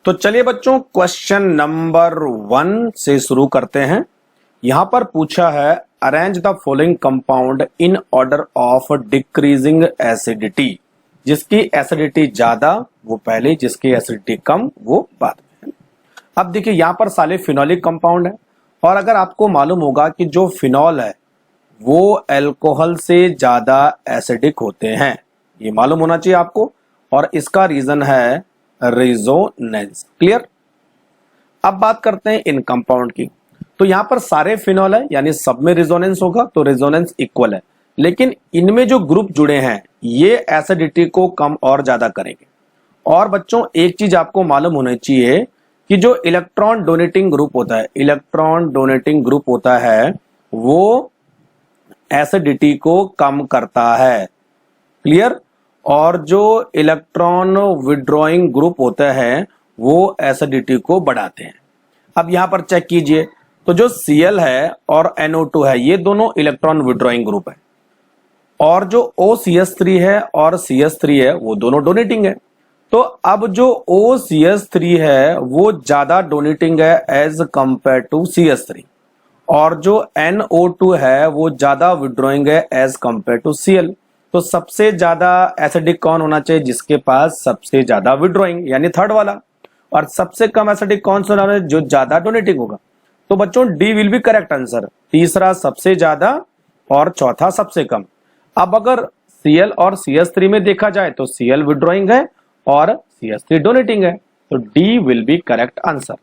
तो चलिए बच्चों क्वेश्चन नंबर 1 से शुरू करते हैं। यहां पर पूछा है arrange the following compound in order of decreasing acidity. जिसकी एसिडिटी ज्यादा वो पहले, जिसकी एसिडिटी कम वो बाद में। अब देखिए यहां पर सारे फिनोलिक कंपाउंड है और अगर आपको मालूम होगा कि जो फिनॉल है वो अल्कोहल से ज्यादा एसिडिक होते हैं, ये मालूम होना चाहिए आपको, और इसका रीजन है रेजोनेंस। क्लियर। अब बात करते हैं इन कंपाउंड की। तो यहां पर सारे फिनॉल है यानी सब में रेजोनेंस होगा, तो रेजोनेंस इक्वल है, लेकिन इनमें जो ग्रुप जुड़े हैं ये एसिडिटी को कम और ज्यादा करेंगे। और बच्चों एक चीज आपको मालूम होनी चाहिए कि जो इलेक्ट्रॉन डोनेटिंग ग्रुप होता है, इलेक्ट्रॉन डोनेटिंग ग्रुप होता है वो एसिडिटी को कम करता है। क्लियर। और जो इलेक्ट्रॉन विड्रॉइंग ग्रुप होते हैं वो एसिडिटी को बढ़ाते हैं। अब यहां पर चेक कीजिए, तो जो Cl है और NO2 है ये दोनों इलेक्ट्रॉन विड्रॉइंग ग्रुप है, और जो OCH3 है और CH3 है वो दोनों डोनेटिंग है। तो अब जो OCH3 है वो ज्यादा डोनेटिंग है एज कंपेयर टू CH3, और जो NO2 है वो ज्यादा विड्रॉइंग है एज कंपेयर टू Cl। तो सबसे ज्यादा एसिडिक कौन होना चाहिए? जिसके पास सबसे ज्यादा विड्रॉइंग यानी थर्ड वाला। और सबसे कम एसिडिक कौन सा होना है? जो ज्यादा डोनेटिंग होगा। तो बच्चों D will be correct answer. तीसरा सबसे ज्यादा और चौथा सबसे कम। अब अगर Cl और CH3 में देखा जाए तो Cl विड्रॉइंग है और CH3 डोनेटिंग है, तो D will be correct answer.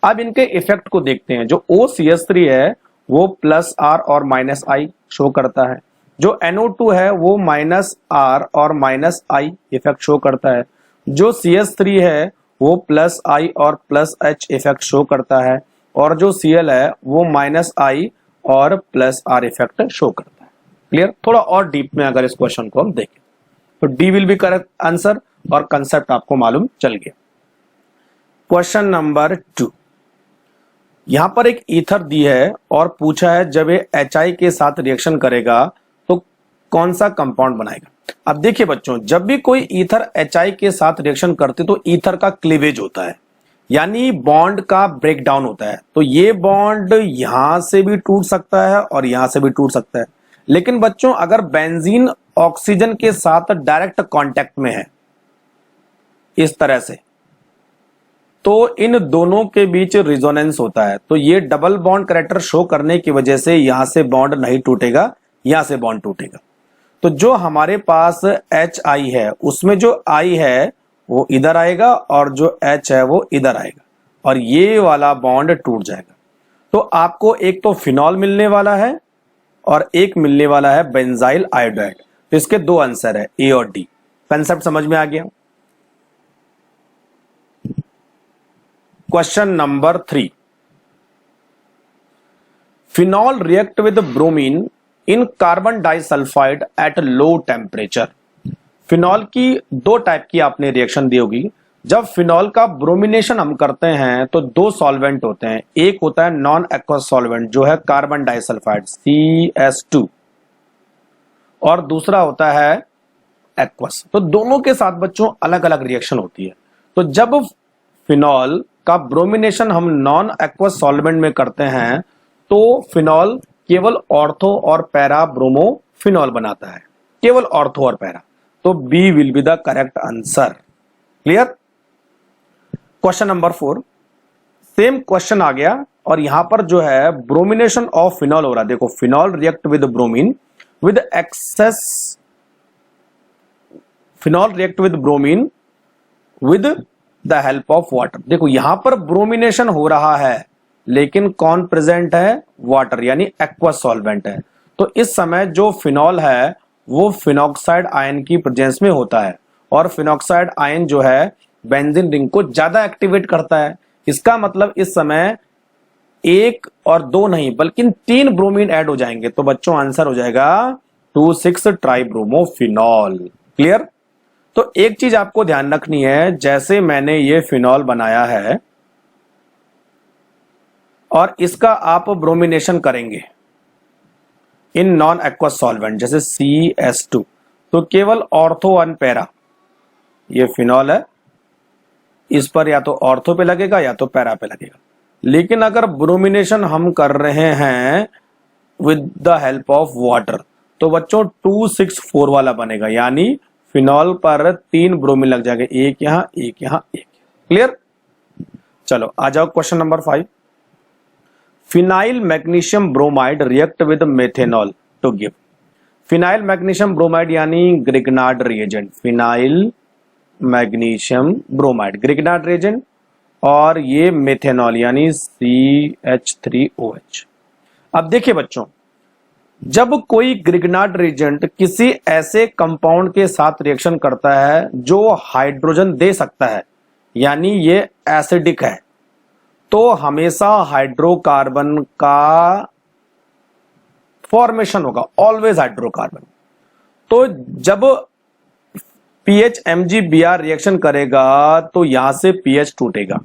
अब इनके इफेक्ट को देखते हैं। जो OCH3 है वो +R और -I शो करता है, जो NO2 है वो -R और -I इफेक्ट शो करता है, जो CH3 है वो +I और +H इफेक्ट शो करता है, और जो Cl है वो -I और +R इफेक्ट शो करता है। क्लियर। थोड़ा और डीप में अगर इस क्वेश्चन को हम देखें तो D will be correct answer, और कंसेप्ट आपको मालूम चल गया। क्वेश्चन नंबर 2, यहां पर एक ईथर दी है और पूछा है जब ये HI के साथ रिएक्शन करेगा तो कौन सा कंपाउंड बनाएगा। अब देखिए बच्चों, जब भी कोई ईथर HI के साथ रिएक्शन करते तो ईथर का क्लीवेज होता है, यानी बॉन्ड का ब्रेक डाउन होता है। तो ये बॉन्ड यहां से भी टूट सकता है और यहां से भी टूट सकता है। लेकिन बच्चों अगर बेंजीन ऑक्सीजन के साथ डायरेक्ट कांटेक्ट में है इस तरह से, तो इन दोनों के बीच रिजोनेंस होता है। तो ये डबल बॉन्ड कैरेक्टर शो करने की वजह से यहां से बॉन्ड नहीं टूटेगा, यहां से बॉन्ड टूटेगा। तो जो हमारे पास HI है उसमें जो I है वो इधर आएगा और जो H है वो इधर आएगा, और ये वाला बॉन्ड टूट जाएगा। तो आपको एक तो फिनॉल मिलने वाला है और एक मिलने वाला है बेंजाइल आयोडाइड। तो इसके दो आंसर है A और D। कंसेप्ट समझ में आ गया। Question number 3, phenol react with bromine in carbon disulphide at low temperature. Phenol की दो टाइप की आपने रिएक्शन दी होगी। जब फिनॉल का ब्रोमिनेशन हम करते हैं तो दो सॉल्वेंट होते हैं, एक होता है नॉन एक्वस सॉल्वेंट जो है कार्बन डाइसल्फाइड CS2, और दूसरा होता है एक्वस। तो दोनों के साथ बच्चों अलग अलग रिएक्शन होती है। तो जब फिनॉल का ब्रोमिनेशन हम नॉन एक्वस सॉल्वेंट में करते हैं तो फिनॉल केवल ऑर्थो और पैरा ब्रोमो फिनॉल बनाता है, केवल ऑर्थो और पैरा। तो B will be the correct answer. Clear. Question number 4, same question आ गया और यहां पर जो है ब्रोमिनेशन ऑफ फिनॉल हो रहा है। देखो phenol react with bromine with excess, phenol react with bromine with the help of water. देखो यहां पर ब्रोमिनेशन हो रहा है लेकिन कौन प्रेजेंट है? वाटर, यानी एक्वस सॉल्वेंट है। तो इस समय जो फिनॉल है वो फिनॉक्साइड आयन की प्रेजेंस में होता है, और फिनॉक्साइड आयन जो है बेंजीन रिंग को ज्यादा एक्टिवेट करता है। इसका मतलब इस समय एक और दो नहीं बल्कि 3 ब्रोमीन ऐड हो जाएंगे। तो बच्चों आंसर हो जाएगा 2,6 ट्राइब्रोमोफिनॉल। क्लियर। तो एक चीज आपको ध्यान रखनी है, जैसे मैंने ये फिनॉल बनाया है और इसका आप ब्रोमिनेशन करेंगे इन नॉन एक्वस सॉल्वेंट जैसे CS2, तो केवल ऑर्थो वन पैरा, ये फिनॉल है, इस पर या तो ऑर्थो पे लगेगा या तो पैरा पे लगेगा। लेकिन अगर ब्रोमिनेशन हम कर रहे हैं with the help of water तो बच्चों 264 वाला बनेगा, यानी फिनॉल पर 3 ब्रोमीन लग जाएगा, एक यहां एक यहां एक। क्लियर? चलो आ जाओ question number 5। Phenyl magnesium bromide react with methanol to give. Phenyl magnesium bromide यानी Grignard reagent, phenyl magnesium bromide Grignard reagent, और ये मेथेनॉल यानी CH3OH। अब देखिए बच्चों, जब कोई ग्रिग्नार्ड रिएजेंट किसी ऐसे कंपाउंड के साथ रिएक्शन करता है जो हाइड्रोजन दे सकता है, यानी ये एसिडिक है, तो हमेशा हाइड्रोकार्बन का फॉर्मेशन होगा, ऑलवेज हाइड्रोकार्बन। तो जब PHMgBr रिएक्शन करेगा तो यहां से पीएच टूटेगा,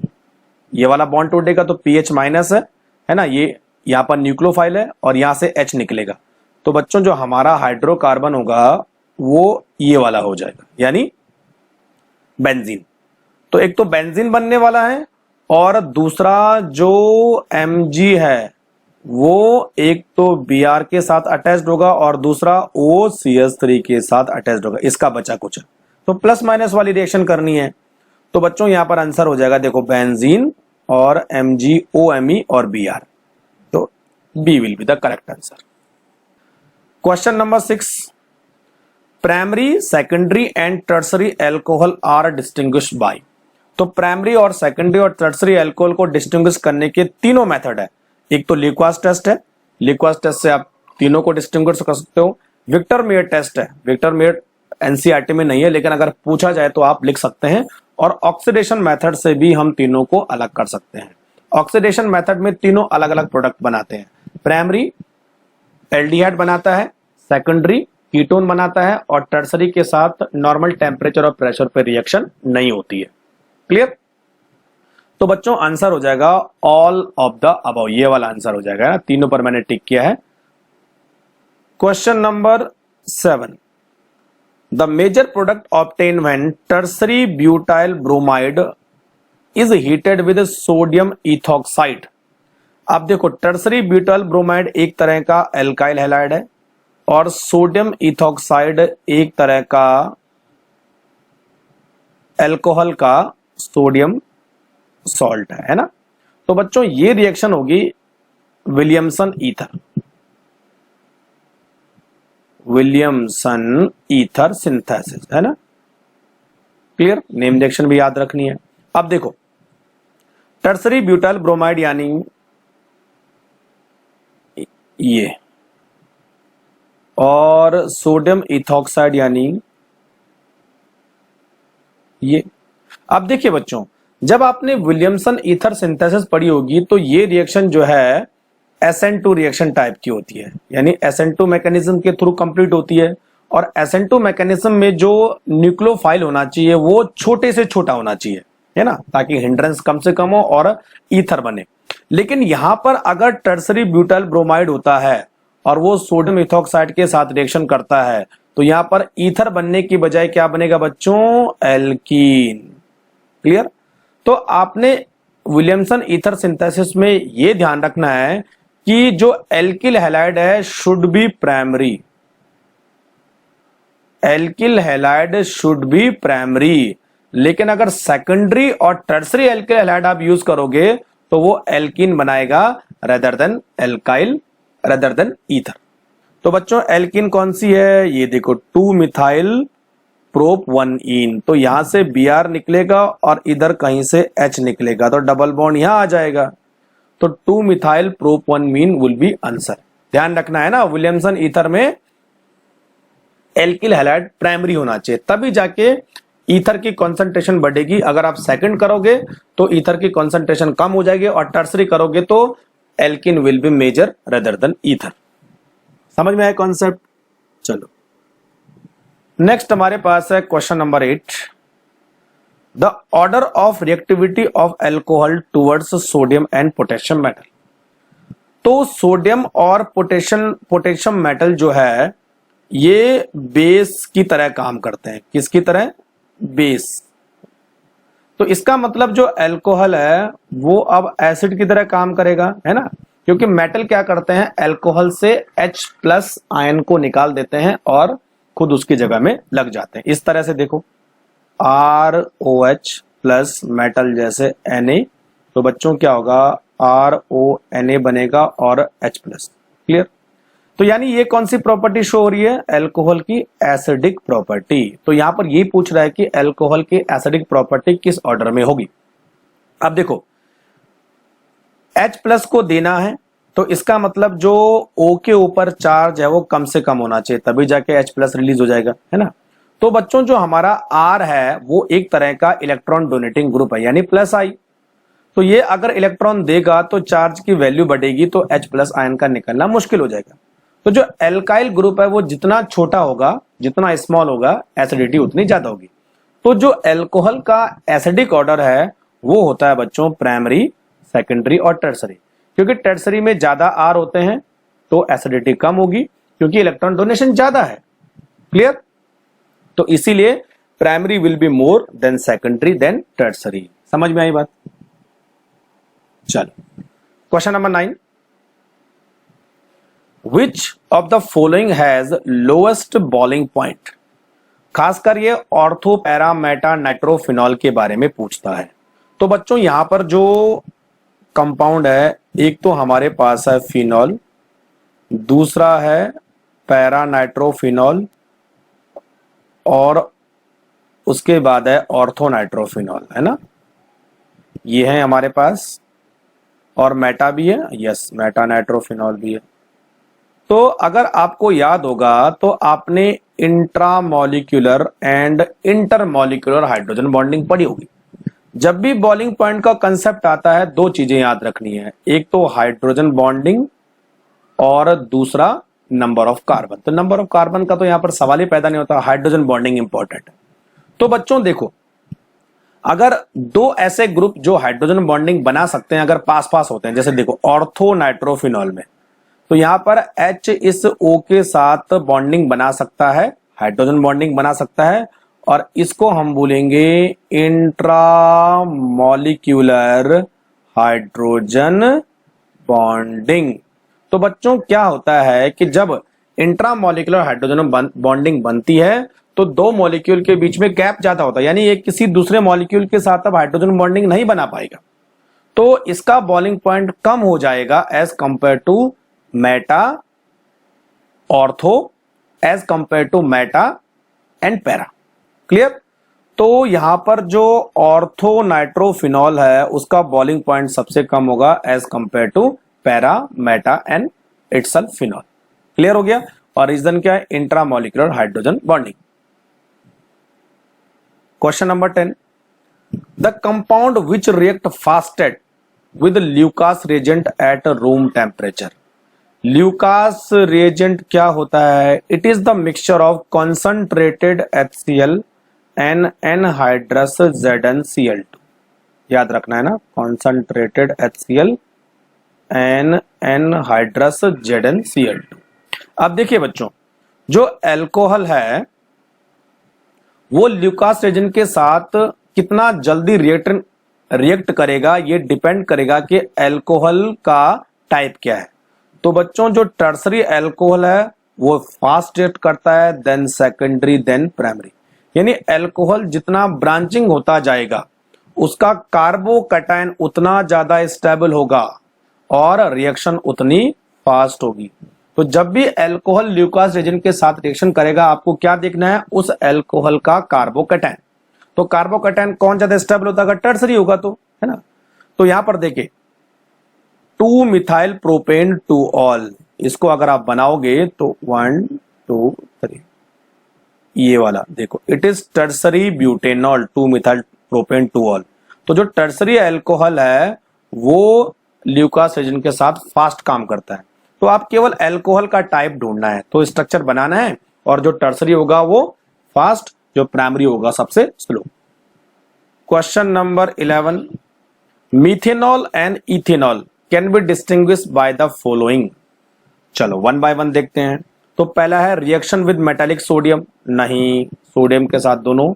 ये वाला बॉन्ड टूटेगा तो पीएच माइनस है ना, ये यहां पर न्यूक्लियोफाइल है और यहां से H निकलेगा। तो बच्चों जो हमारा हाइड्रोकार्बन होगा वो ये वाला हो जाएगा, यानी बेंजीन। तो एक तो बेंजीन बनने वाला है और दूसरा जो Mg है वो एक तो Br के साथ अटैच्ड होगा और दूसरा OCH3 के साथ अटैच्ड होगा। इसका बचा कुछ है तो प्लस माइनस वाली रिएक्शन करनी है। तो बच्चों यहां पर आंसर हो जाएगा, देखो बेंजीन और MgOMe और Br, तो B will be the correct answer. Question number 6, primary secondary and tertiary alcohol are distinguished by. तो प्राइमरी और सेकेंडरी और टर्सरी अल्कोहल को डिस्टिंग्विश करने के तीनों मेथड है। एक तो लिक्वास टेस्ट है, लिक्वास टेस्ट से आप तीनों को डिस्टिंग्विश कर सकते हो। विक्टर मेयर टेस्ट है, विक्टर मेयर एनसीईआरटी में नहीं है लेकिन अगर पूछा जाए तो आप लिख सकते हैं। और ऑक्सीडेशन मेथड से भी हम तीनों को अलग कर सकते हैं। ऑक्सीडेशन मेथड में तीनों अलग अलग प्रोडक्ट बनाते हैं। प्राइमरी एल्डिहाइड बनाता है, सेकेंडरी कीटोन बनाता है और टर्सरी के साथ नॉर्मल टेम्परेचर और प्रेशर पर रिएक्शन नहीं होती है। क्लियर? तो बच्चों आंसर हो जाएगा ऑल ऑफ द अबव, ये वाला आंसर हो जाएगा, तीनों पर मैंने टिक किया है। Question number 7, the major product obtain when tertiary butyl bromide is heated with sodium ethoxide. अब देखो टर्सरी ब्यूटाइल ब्रोमाइड एक तरह का एल्काइल हैलाइड है और सोडियम इथॉक्साइड एक तरह का एल्कोहल का सोडियम सॉल्ट है ना। तो बच्चों ये रिएक्शन होगी Williamson ether, Williamson ether synthesis, है ना। क्लियर? नेम रिएक्शन भी याद रखनी है। अब देखो टर्सरी ब्यूटाइल ब्रोमाइड यानी ये, और सोडियम इथॉक्साइड यानी ये। अब देखिए बच्चों, जब आपने विलियमसन ईथर सिंथेसिस पढ़ी होगी तो ये रिएक्शन जो है SN2 रिएक्शन टाइप की होती है, यानी SN2 मैकेनिज्म के थ्रू कंप्लीट होती है। और SN2 मैकेनिज्म में जो न्यूक्लियोफाइल होना चाहिए वो छोटे से छोटा होना चाहिए, है ना, ताकि हिंड्रेंस कम से कम हो और ईथर बने। लेकिन यहां पर अगर टर्सरी ब्यूटाइल ब्रोमाइड होता है और वो सोडियम इथॉक्साइड के साथ रिएक्शन करता है तो यहां पर ईथर बनने की बजाय क्या बनेगा बच्चों? एल्कीन। क्लियर? तो आपने विलियमसन ईथर सिंथेसिस में यह ध्यान रखना है कि जो एल्किल हैलाइड है should be primary, alkyl halide should be primary. लेकिन अगर सेकेंडरी और टर्सरी एल्किल हैलाइड आप यूज करोगे तो वो एल्कीन बनाएगा rather than alkyl, rather than ether. तो बच्चों एल्कीन कौन सी है? ये देखो 2 मिथाइल प्रोप 1 इन, तो यहां से Br निकलेगा और इधर कहीं से H निकलेगा तो डबल बॉन्ड यहां आ जाएगा। तो 2 methyl prop 1 mean will be answer. ध्यान रखना है ना, विलियमसन ईथर में एल्किल हैलाइड प्राइमरी होना चाहिए, तभी जाके ईथर की कॉन्सेंट्रेशन बढ़ेगी। अगर आप सेकंड करोगे तो ईथर की कॉन्सेंट्रेशन कम हो जाएगी और टर्सरी करोगे तो alkene will be major rather than ether. समझ में आया कॉन्सेप्ट? चलो नेक्स्ट हमारे पास है question number 8, the order of reactivity of alcohol towards sodium and potassium metal. तो सोडियम और पोटेशियम मेटल जो है ये बेस की तरह काम करते हैं। किसकी तरह? बेस। तो इसका मतलब जो अल्कोहल है वो अब एसिड की तरह काम करेगा, है ना, क्योंकि मेटल क्या करते हैं, अल्कोहल से H प्लस आयन को निकाल देते हैं और खुद उसकी जगह में लग जाते हैं। इस तरह से देखो ROH प्लस मेटल जैसे Na, तो बच्चों क्या होगा, RONA बनेगा और H प्लस। क्लियर? तो यानी ये कौन सी प्रॉपर्टी शो हो रही है, अल्कोहल की एसिडिक प्रॉपर्टी। तो यहां पर ये पूछ रहा है कि अल्कोहल की एसिडिक प्रॉपर्टी किस ऑर्डर में होगी। अब देखो H प्लस को देना है, तो इसका मतलब जो O के ऊपर चार्ज है वो कम से कम होना चाहिए, तभी जाके H प्लस रिलीज हो जाएगा, है ना। तो बच्चों जो हमारा R है वो एक तरह का इलेक्ट्रॉन डोनेटिंग ग्रुप है, यानी प्लस I। तो ये अगर इलेक्ट्रॉन देगा तो चार्ज की वैल्यू बढ़ेगी, तो H प्लस आयन का निकलना मुश्किल हो जाएगा। तो जो एल्काइल ग्रुप है वो जितना छोटा होगा, जितना स्मॉल होगा, एसिडिटी उतनी ज्यादा होगी। तो जो अल्कोहल का एसिडिक ऑर्डर है वो होता है बच्चों प्राइमरी, सेकेंडरी और टर्सरी, क्योंकि टर्सरी में ज्यादा R होते हैं तो एसिडिटी कम होगी, क्योंकि इलेक्ट्रॉन डोनेशन ज्यादा है। क्लियर? तो इसीलिए primary will be more than secondary then tertiary. समझ में आई बात? चलो question number 9, Which of the following has lowest boiling point? खासकर ये ऑर्थो पैरा मेटा नाइट्रोफिनॉल के बारे में पूछता है। तो बच्चों यहां पर जो कंपाउंड है, एक तो हमारे पास है फिनॉल, दूसरा है पैरा नाइट्रोफिनॉल और उसके बाद है ऑर्थो नाइट्रोफिनॉल, है ना। ये है हमारे पास, और मेटा भी है, यस मेटा नाइट्रोफिनॉल भी है। तो अगर आपको याद होगा तो आपने intramolecular and intermolecular hydrogen bonding पढ़ी होगी। जब भी बॉइलिंग पॉइंट का कंसेप्ट आता है, दो चीजें याद रखनी है, एक तो हाइड्रोजन बॉन्डिंग और दूसरा नंबर ऑफ कार्बन। तो नंबर ऑफ कार्बन का तो यहां पर सवाल ही पैदा नहीं होता, हाइड्रोजन बॉन्डिंग इंपॉर्टेंट है। तो बच्चों देखो, अगर दो ऐसे ग्रुप जो हाइड्रोजन बॉन्डिंग बना सकते हैं अगर पास पास होते हैं, जैसे देखो ऑर्थो नाइट्रोफिनॉल में, तो यहां पर H इस O के साथ बॉन्डिंग बना सकता है, हाइड्रोजन बॉन्डिंग बना सकता है, और इसको हम बोलेंगे इंट्रामॉलिक्यूलर हाइड्रोजन बॉन्डिंग। तो बच्चों क्या होता है कि जब इंट्रामॉलिक्यूलर हाइड्रोजन बॉन्डिंग बनती है तो दो मॉलिक्यूल के बीच में गैप ज्यादा होता है, यानी एक किसी दूसरे मॉलिक्यूल के साथ अब हाइड्रोजन बॉन्डिंग नहीं बना पाएगा, तो इसका बॉइलिंग पॉइंट कम हो जाएगा as compare to meta ortho, as compare to meta and para. Clear? तो यहां पर जो ऑर्थो नाइट्रोफिनॉल है उसका बॉइलिंग पॉइंट सबसे कम होगा as compare to para, meta and itself phenol. Clear हो गया? और रीजन क्या है? Intramolecular hydrogen bonding. Question number 10, the compound which react fastest with Lucas reagent at room temperature. Lucas reagent क्या होता है? It is the mixture of concentrated HCl and anhydrous ZnCl2। याद रखना है ना, concentrated HCl and anhydrous ZnCl2। अब देखिए बच्चों, जो अल्कोहल है वो ल्यूकास रिएजेंट के साथ कितना जल्दी रिएक्ट करेगा, ये डिपेंड करेगा कि अल्कोहल का टाइप क्या है। तो बच्चों जो टर्सरी अल्कोहल है वो फास्ट रिएक्ट करता है, देन सेकेंडरी, देन प्राइमरी। यानी अल्कोहल जितना ब्रांचिंग होता जाएगा उसका कार्बोकैटायन उतना ज्यादा स्टेबल होगा और रिएक्शन उतनी फास्ट होगी। तो जब भी अल्कोहल ल्यूकास रिएजेंट के साथ रिएक्शन करेगा, आपको क्या देखना है? उस अल्कोहल का कार्बोकैटायन। तो कार्बोकैटायन कौन ज्यादा स्टेबल होता है? अगर टर्सरी होगा तो, है ना। तो यहां पर देखिए 2 मिथाइल प्रोपेन 2 ऑल, इसको अगर आप बनाओगे तो 1 2 3, ये वाला देखो, it is tertiary butanol 2 methyl propane 2 all. तो जो टर्सरी अल्कोहल है वो ल्यूकास रिएजेंट के साथ फास्ट काम करता है। तो आप केवल अल्कोहल का टाइप ढूंढना है, तो स्ट्रक्चर बनाना है, और जो टर्सरी होगा वो फास्ट, जो प्राइमरी होगा सबसे slow. Question number 11, methanol and ethanol can be distinguished by the following. चलो वन बाय वन देखते हैं। तो पहला है रिएक्शन विद मेटालिक सोडियम, नहीं, सोडियम के साथ दोनों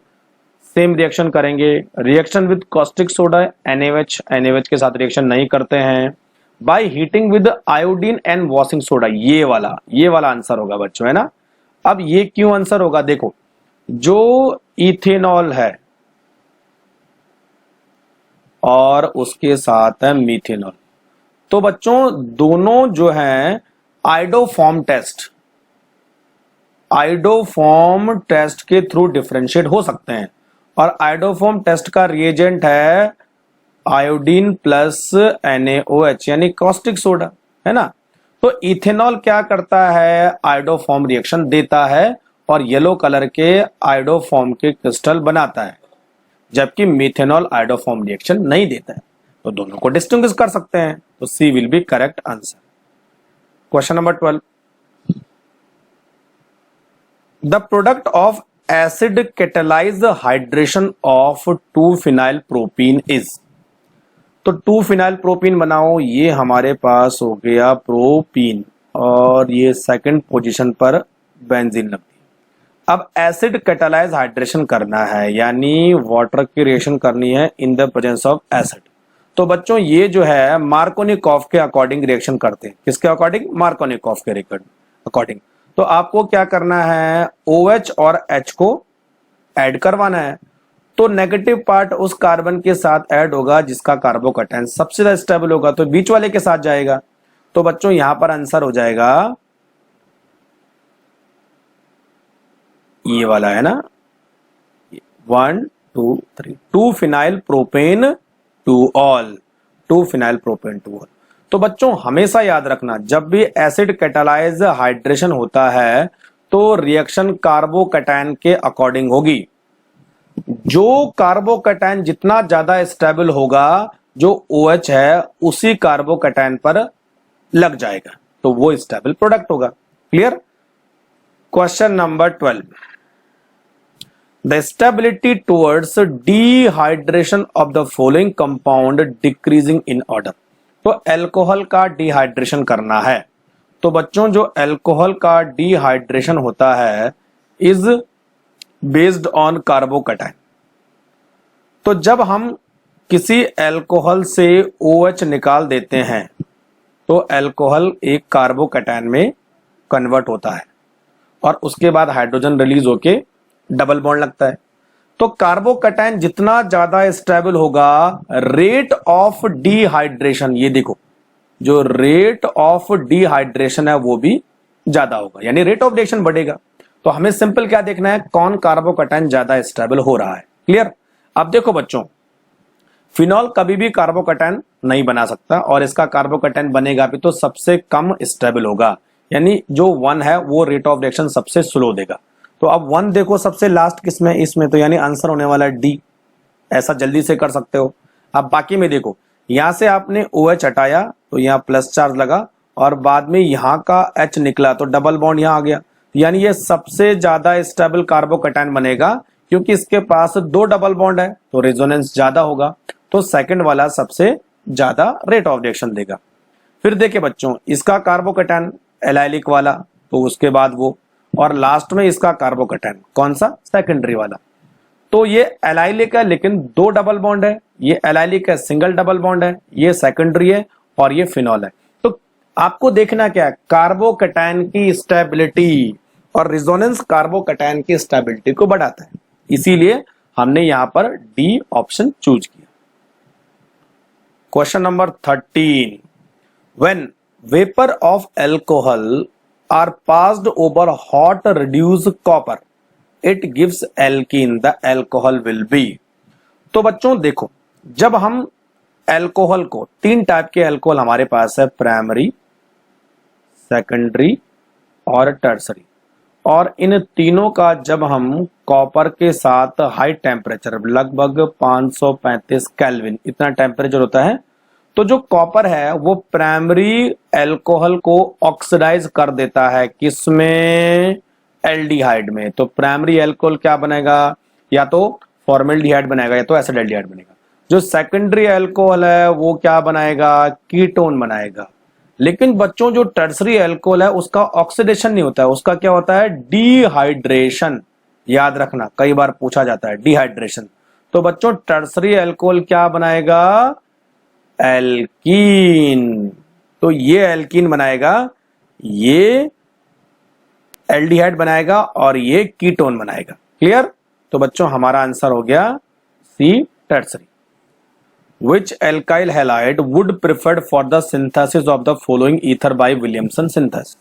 सेम रिएक्शन करेंगे। Reaction with caustic soda NaOH के साथ रिएक्शन नहीं करते हैं। By heating with iodine and washing soda, ये वाला आंसर होगा बच्चों, है ना। अब ये क्यों आंसर होगा, देखो जो इथेनॉल है और उसके साथ है मीथेनॉल, तो बच्चों दोनों जो है आइडोफॉर्म टेस्ट के थ्रू डिफरेंशिएट हो सकते हैं। और आइडोफॉर्म टेस्ट का रिएजेंट है आयोडीन प्लस NaOH यानी कॉस्टिक सोडा, है ना। तो इथेनॉल क्या करता है, आइडोफॉर्म रिएक्शन देता है और येलो कलर के आइडोफॉर्म के क्रिस्टल बनाता है, जबकि मीथेनॉल आइडोफॉर्म रिएक्शन नहीं देता है। तो दोनों को डिस्टिंग्विश कर सकते हैं, तो C will be correct answer. Question number 12, the product of acid catalyse hydration of two phenyl propene is. तो 2-फिनाइल प्रोपीन बनाओ, ये हमारे पास हो गया प्रोपीन और ये सेकंड पोजीशन पर बेंजीन लगती है। अब एसिड कैटालाइज हाइड्रेशन करना है, यानी वाटर की रिएक्शन करनी है इन द प्रेजेंस ऑफ एसिड। तो बच्चों ये जो है मार्कोनिकॉफ के अकॉर्डिंग रिएक्शन करते हैं। किसके अकॉर्डिंग, मार्कोनिकॉफ के अकॉर्डिंग। तो आपको क्या करना है, OH और H को ऐड करवाना है। तो नेगेटिव पार्ट उस कार्बन के साथ ऐड होगा जिसका कार्बोकैटायन सबसे ज्यादा स्टेबल होगा, तो बीच वाले के साथ जाएगा। तो बच्चों यहां पर आंसर हो जाएगा ये वाला, है ना, 1 2 3, two phenyl propane two ol, two phenyl propane two ol. तो बच्चों हमेशा याद रखना, जब भी एसिड कैटालाइज हाइड्रेशन होता है तो रिएक्शन कार्बोकैटायन के अकॉर्डिंग होगी। जो कार्बोकैटायन जितना ज्यादा स्टेबल होगा, जो OH है उसी कार्बोकैटायन पर लग जाएगा, तो वो स्टेबल प्रोडक्ट होगा। Clear. Question number 12, the stability towards dehydration of the following compound decreasing in order। तो अल्कोहल का डिहाइड्रेशन करना है। तो बच्चों जो अल्कोहल का डिहाइड्रेशन होता है इज बेस्ड ऑन कार्बोकैटायन। तो जब हम किसी अल्कोहल से OH निकाल देते हैं तो अल्कोहल एक कार्बोकैटायन में कन्वर्ट होता है और उसके बाद हाइड्रोजन रिलीज होके डबल बॉन्ड लगता है। तो कार्बोकैटायन जितना ज्यादा स्टेबल होगा, रेट ऑफ डिहाइड्रेशन, ये देखो जो रेट ऑफ डिहाइड्रेशन है वो भी ज्यादा होगा, यानी रेट ऑफ रिएक्शन बढ़ेगा। तो हमें सिंपल क्या देखना है, कौन कार्बोकैटायन ज्यादा स्टेबल हो रहा है। क्लियर। अब देखो बच्चों, फिनॉल कभी भी कार्बोकैटायन नहीं बना सकता और इसका कार्बोकैटायन बनेगा भी तो सबसे कम स्टेबल होगा, यानी जो 1 है वो रेट ऑफ रिएक्शन सबसे स्लो देगा। तो अब 1 देखो सबसे लास्ट किसमें, इसमें, तो यानी आंसर होने वाला है डी। ऐसा जल्दी से कर सकते हो। अब बाकी में देखो, यहां से आपने OH हटाया तो यहाँ प्लस चार्ज लगा और बाद में यहाँ का H निकला तो डबल बॉन्ड यहाँ आ गया, यानी ये सबसे ज्यादा स्टेबल कार्बोकैटायन बनेगा क्योंकि इसके पास 2 डबल बॉन्ड है तो रेजोनेंस ज्यादा होगा। तो सेकंड वाला सबसे ज्यादा रेट ऑफ रिएक्शन देगा। फिर देखे बच्चों, इसका कार्बोकैटायन एलाइलिक वाला, तो उसके बाद वो, और लास्ट में इसका कार्बोकैटायन कौन सा, सेकेंडरी वाला। तो ये एलाइलिक है लेकिन 2 डबल बॉन्ड है, ये एलाइलिक है सिंगल डबल बॉन्ड है, ये सेकेंडरी है और ये फिनॉल है। तो आपको देखना क्या है, कार्बोकैटायन की स्टेबिलिटी, और रिजोनेंस कार्बोकैटायन की स्टेबिलिटी को बढ़ाता है, इसीलिए हमने यहां पर डी ऑप्शन चूज किया। Question number 13, when vapour of alcohol are passed over hot reduced copper it gives alkene, the alcohol will be। तो बच्चों देखो, जब हम एल्कोहल को, 3 टाइप के एल्कोहल हमारे पास है, प्राइमरी, सेकेंडरी और टर्सरी, और इन तीनों का जब हम कॉपर के साथ हाई टेम्परेचर, लगभग 535 केल्विन इतना टेम्परेचर होता है, तो जो कॉपर है वो प्राइमरी एल्कोहल को ऑक्सीडाइज कर देता है, किसमें, एल्डिहाइड में। तो प्राइमरी एल्कोहल क्या बनेगा, या तो फॉर्मेल्डिहाइड बनेगा या तो एसिडल्डिहाइड बनेगा। जो सेकेंडरी एल्कोहल है वो क्या बनाएगा, कीटोन बनाएगा। लेकिन बच्चों जो टर्सरी एल्कोहल है उसका ऑक्सीडेशन नहीं होता है, उसका क्या होता है, डिहाइड्रेशन, याद रखना, कई बार पूछा जाता है डिहाइड्रेशन। तो बच्चों टर्सरी अल्कोहल क्या बनाएगा, एल्कीन। तो ये एल्कीन बनाएगा, ये एल्डिहाइड बनाएगा और ये कीटोन बनाएगा। क्लियर। तो बच्चों हमारा आंसर हो गया सी tertiary. Which alkyl halide would preferred for the synthesis of the following ether by Williamson synthesis?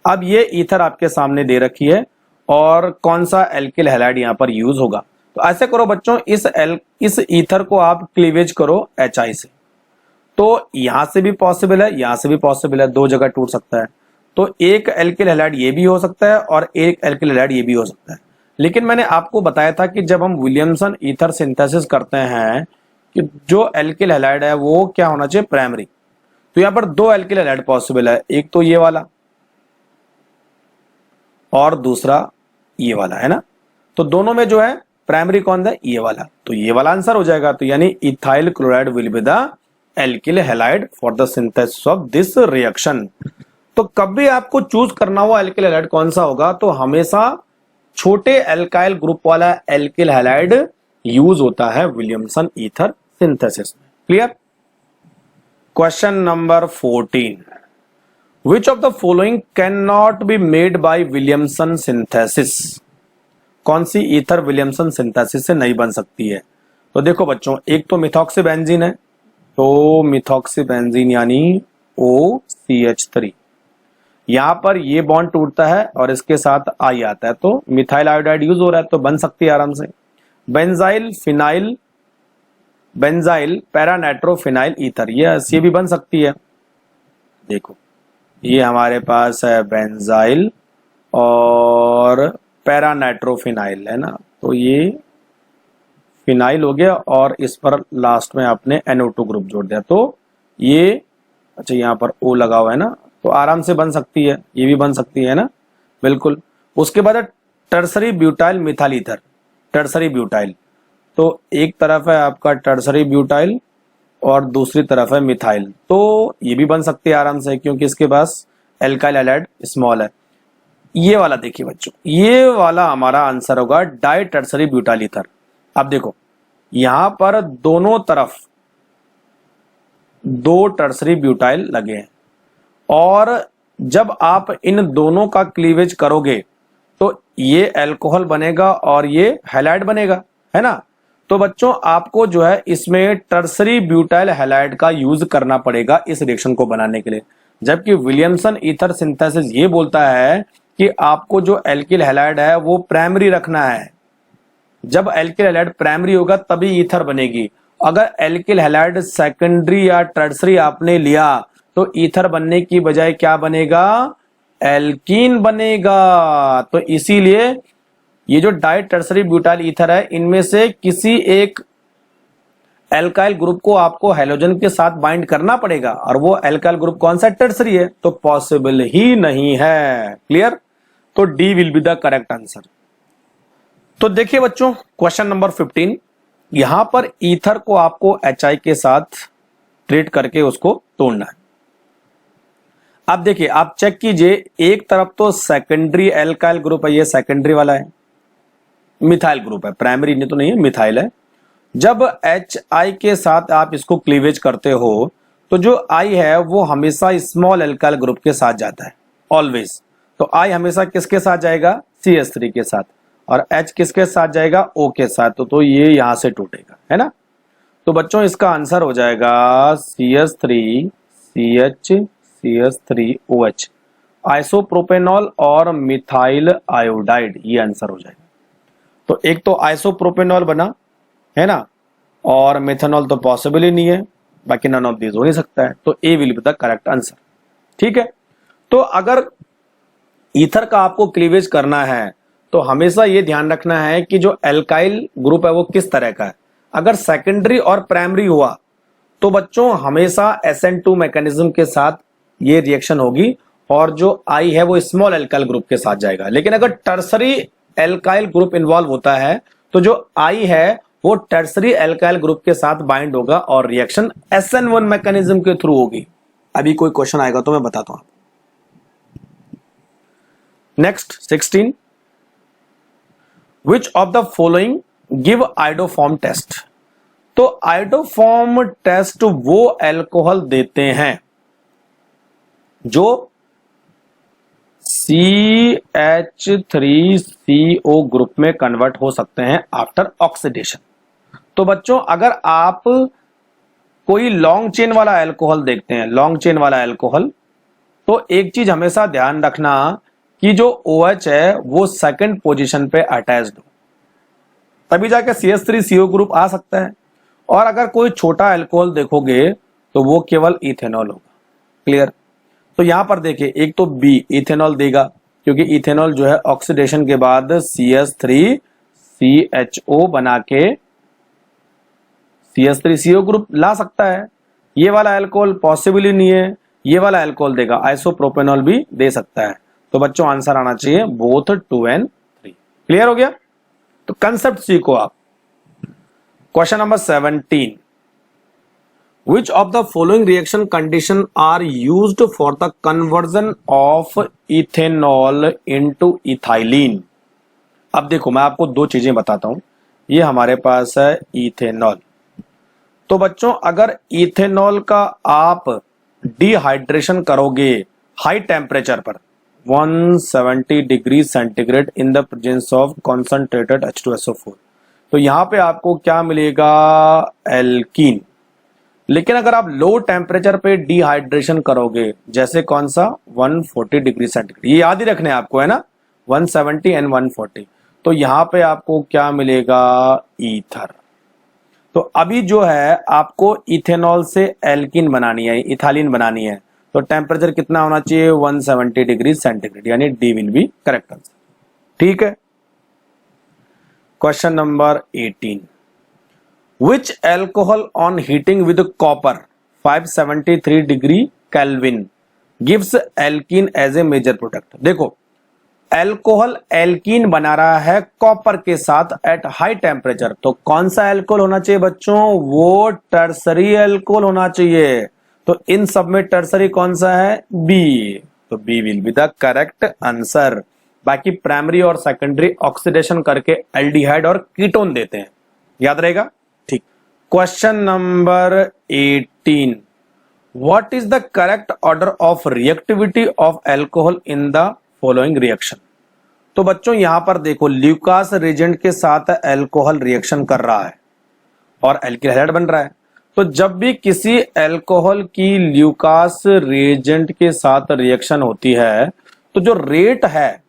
अब ये ईथर आपके सामने दे रखी है और कौन सा एल्किल हैलाइड यहां पर यूज होगा। तो ऐसे करो बच्चों, इस ईथर को आप क्लीवेज करो HI से। तो यहां से भी पॉसिबल है, यहां से भी पॉसिबल है, दो जगह टूट सकता है। तो एक एल्किल हैलाइड ये भी हो सकता है और एक एल्किल हैलाइड ये भी हो सकता है। लेकिन मैंने आपको बताया था कि जब हम विलियमसन ईथर सिंथेसिस करते हैं कि जो एल्किल हैलाइड है वो क्या होना चाहिए, प्राइमरी। तो यहां पर दो एल्किल हैलाइड पॉसिबल है, एक तो ये वाला और दूसरा ये वाला, है ना। तो दोनों में जो है प्राइमरी कौन है, ये वाला। तो ये वाला आंसर हो जाएगा। तो यानी ethyl chloride will be the alkyl halide for the synthesis of this reaction. तो कभी आपको चूज करना हो एल्किल हैलाइड कौन सा होगा, तो हमेशा छोटे एल्काइल ग्रुप वाला एल्किल हैलाइड यूज होता है विलियमसन ईथर सिंथेसिस में। Clear. Question number 14, which of the following can not be made by Williamson synthesis. कौन सी ईथर विलियमसन सिंथेसिस से नहीं बन सकती है। तो देखो बच्चों, एक तो मिथॉक्सीबेंजीन है, तो मिथॉक्सीबेंजीन यानी OCH3, यहां पर ये बॉन्ड टूटता है और इसके साथ आई आता है, तो मिथाइल आयोडाइड यूज हो रहा है, तो बन सकती है आराम से। बेंजाइल पैरानाइट्रोफिनाइल ईथर, ये भी बन सकती है। देखो ये हमारे पास है बेंजाइल और पैरानाइट्रोफिनाइल, है ना। तो ये फिनाइल हो गया और इस पर लास्ट में आपने NO2 ग्रुप जोड़ दिया, तो ये अच्छा यहाँ पर O लगा हुआ है ना, तो आराम से बन सकती है, ये भी बन सकती है ना, बिल्कुल। उसके बाद tertiary butyl methyl ether, tertiary butyl, तो एक तरफ है आपका टर्सरी ब्यूटाइल और दूसरी तरफ है मिथाइल, तो ये भी बन सकती है आराम से, क्योंकि इसके पास एल्काइल हैलाइड स्मॉल है। ये वाला देखिए बच्चों, ये वाला हमारा आंसर होगा डाई टर्सरी ब्यूटाइल ईथर। अब देखो यहां पर दोनों तरफ दो टर्सरी ब्यूटाइल लगे हैं और जब आप इन दोनों का क्लीवेज करोगे तो ये अल्कोहल बनेगा और ये हैलाइड बनेगा, है ना। तो बच्चों आपको जो है इसमें टर्सरी ब्यूटाइल हैलाइड का यूज करना पड़ेगा इस रिएक्शन को बनाने के लिए, जबकि विलियमसन ईथर सिंथेसिस ये बोलता है कि आपको जो एल्किल हैलाइड है वो प्राइमरी रखना है। जब एल्किल हैलाइड प्राइमरी होगा तभी ईथर बनेगी। अगर एल्किल हैलाइड सेकेंडरी या टर्सरी आपने लिया तो ईथर बनने की बजाय क्या बनेगा, एल्कीन बनेगा। तो इसीलिए ये जो डाई टर्सरी ब्यूटाइल ईथर है, इनमें से किसी एक एल्काइल ग्रुप को आपको हैलोजन के साथ बाइंड करना पड़ेगा और वो एल्काइल ग्रुप कौन सा, टर्सरी है, तो पॉसिबल ही नहीं है। क्लियर। तो D will be the correct answer. तो देखिए बच्चों क्वेश्चन नंबर 15, यहां पर ईथर को आपको HI के साथ ट्रीट करके उसको तोड़ना है। अब देखिए आप चेक कीजिए, एक तरफ तो सेकेंडरी एल्काइल ग्रुप है, ये सेकेंडरी वाला है, मिथाइल ग्रुप है, प्राइमरी नहीं तो नहीं है, मिथाइल है। जब HI के साथ आप इसको क्लीवेज करते हो तो जो I है वो हमेशा स्मॉल एल्काइल ग्रुप के साथ जाता है, ऑलवेज। तो I हमेशा किसके साथ जाएगा, CH3 के साथ, और H किसके साथ जाएगा, O के साथ। तो ये यहां से टूटेगा, है ना। तो बच्चों इसका आंसर हो जाएगा CH3 CH CH3OH, आइसोप्रोपेनॉल और मिथाइल आयोडाइड, ये आंसर हो जाएगा। तो एक तो आइसोप्रोपेनॉल बना, है ना, और मेथनॉल तो पॉसिबल ही नहीं है, बाकी नन ऑफ दिस हो नहीं सकता है। तो A will be the correct answer. ठीक है। तो अगर ईथर का आपको क्लीवेज करना है तो हमेशा ये ध्यान रखना है कि जो एल्काइल ग्रुप है वो किस तरह का है। अगर सेकेंडरी और प्राइमरी हुआ तो बच्चों हमेशा SN2 मैकेनिज्म के साथ ये रिएक्शन होगी और जो I है वो स्मॉल एल्काइल ग्रुप के साथ जाएगा। लेकिन अगर टर्सरी एल्काइल ग्रुप इन्वॉल्व होता है तो जो I है वो टर्सरी एल्काइल ग्रुप के साथ बाइंड होगा और रिएक्शन SN1 मैकेनिज्म के थ्रू होगी। अभी कोई क्वेश्चन आएगा तो मैं बताता हूं। Next 16, which of the following give iodoform test. तो आइडोफॉर्म टेस्ट वो एल्कोहल देते हैं जो CH3CO ग्रुप में कन्वर्ट हो सकते हैं आफ्टर ऑक्सीडेशन। तो बच्चों अगर आप कोई लॉन्ग चेन वाला एल्कोहल देखते हैं, लॉन्ग चेन वाला एल्कोहल, तो एक चीज हमेशा ध्यान रखना कि जो OH है वो सेकंड पोजीशन पे अटैच्ड हो, तभी जाके CH3CO ग्रुप आ सकता है। और अगर कोई छोटा अल्कोहल देखोगे तो वो केवल इथेनॉल होगा। क्लियर? तो यहां पर देखिए, एक तो बी इथेनॉल देगा, क्योंकि इथेनॉल जो है ऑक्सीडेशन के बाद CH3CHO बना के CH3CO ग्रुप ला सकता है। ये वाला अल्कोहल पॉसिबल ही नहीं है, ये वाला अल्कोहल देगा, आइसोप्रोपेनॉल भी दे सकता है। तो बच्चों आंसर आना चाहिए बोथ 2 and 3। क्लियर हो गया? तो कंसेप्ट सीखो आप। Question number 17, which of the following reaction condition are used for the conversion of ethanol into ethylene। अब देखो मैं आपको दो चीजें बताता हूं। ये हमारे पास है इथेनॉल। तो बच्चों अगर इथेनॉल का आप डिहाइड्रेशन करोगे हाई टेम्परेचर पर 170 degree centigrade in the presence of concentrated H2SO4, तो यहां पे आपको क्या मिलेगा? एल्कीन। लेकिन अगर आप लो टेम्परेचर पे डिहाइड्रेशन करोगे, जैसे कौन सा 140 डिग्री सेंटीग्रेड, ये याद ही रखने आपको है ना, 170 एंड 140, तो यहां पे आपको क्या मिलेगा? ईथर। तो अभी जो है आपको इथेनॉल से एल्कीन बनानी है, इथालीन बनानी है, तो टेम्परेचर कितना होना चाहिए? 170 डिग्री सेंटीग्रेड, यानी D will be correct answer. ठीक है। Question number 18, which alcohol on heating with copper 573 degree kelvin gives alkene as a major product। देखो एल्कोहल एल्कीन बना रहा है कॉपर के साथ एट हाई टेम्परेचर, तो कौन सा एल्कोहल होना चाहिए बच्चों? वो टर्सरी एल्कोहल होना चाहिए। तो इन सब में टर्सरी कौन सा है? बी। तो B will be the correct answer. बाकी प्राइमरी और सेकेंडरी ऑक्सीडेशन करके एल्डिहाइड और कीटोन देते हैं, याद रहेगा? ठीक। Question number 18, what is the correct order of reactivity of alcohol in the following reaction. तो बच्चों यहां पर देखो, ल्यूकास रिएजेंट के साथ एल्कोहल रिएक्शन कर रहा है और एल्किल हैलाइड बन रहा है। तो जब भी किसी एल्कोहल की ल्यूकास रिएजेंट के साथ रिएक्शन होती है, तो जो रेट है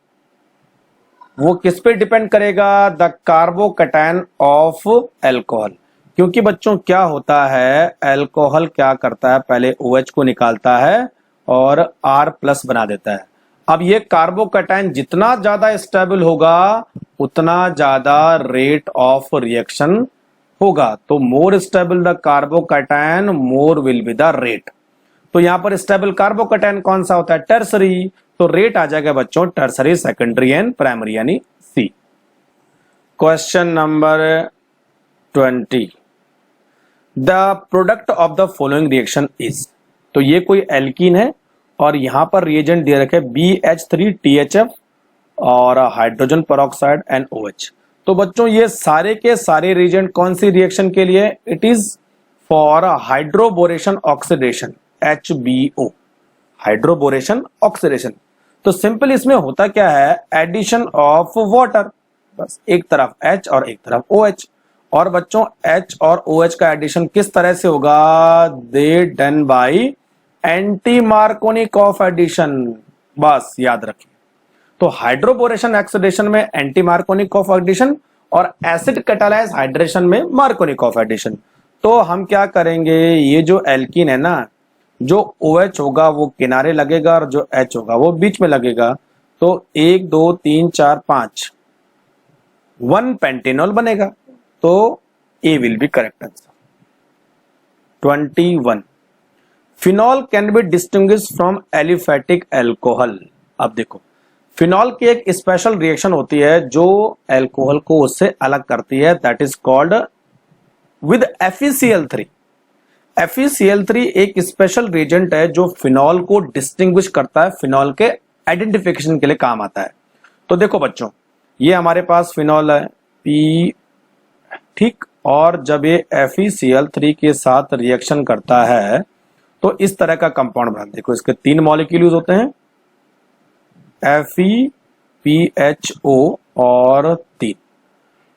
वो किस पे डिपेंड करेगा? The carbocation of alcohol. क्योंकि बच्चों क्या होता है, एल्कोहल क्या करता है, पहले OH को निकालता है और R+ बना देता है। अब ये कार्बोकैटायन जितना ज्यादा स्टेबल होगा उतना ज्यादा रेट ऑफ रिएक्शन होगा। तो more stable the carbocation more will be the rate. तो यहां पर स्टेबल कार्बोकैटायन कौन सा होता है? टर्सरी। तो रेट आ जाएगा बच्चों टर्सरी, सेकेंडरी एंड प्राइमरी, यानी C. Question number 20, the product of the following reaction is. तो ये कोई एल्कीन है और यहां पर रिएजेंट दे रखे BH3THF और हाइड्रोजन पेरोक्साइड एंड OH। तो बच्चों ये सारे के सारे रिएजेंट कौन सी रिएक्शन के लिए? It is for hydroboration oxidation, HBO, hydroboration oxidation. तो सिंपल इसमें होता क्या है? एडिशन ऑफ वाटर, बस एक तरफ H और एक तरफ OH। और बच्चों H और OH का एडिशन किस तरह से होगा? They done by anti Markovnikov addition, बस याद रखिए। तो हाइड्रोबोरेशन ऑक्सीडेशन में एंटी मार्कोनिकॉफ एडिशन और एसिड कैटालाइज हाइड्रेशन में मार्कोनिकॉफ एडिशन। तो हम क्या करेंगे, ये जो एल्कीन है ना, जो OH होगा वो किनारे लगेगा और जो H होगा वो बीच में लगेगा। तो 1 2 3 4 5 1 पेंटेनॉल बनेगा। तो A will be correct answer. 21, phenol can be distinguish from aliphatic alcohol. अब देखो फिनॉल की एक स्पेशल रिएक्शन होती है जो एल्कोहल को उससे अलग करती है, that is called with FeCl3। FeCl3 एक स्पेशल रिएजेंट है जो फिनॉल को डिस्टिंग्विश करता है, फिनॉल के आइडेंटिफिकेशन के लिए काम आता है। तो देखो बच्चों ये हमारे पास फिनॉल है पी, ठीक। और जब ये FeCl3 के साथ रिएक्शन करता है तो इस तरह का कंपाउंड बनता है। देखो इसके 3 मॉलिक्यूल यूज होते हैं, FePHO और 3।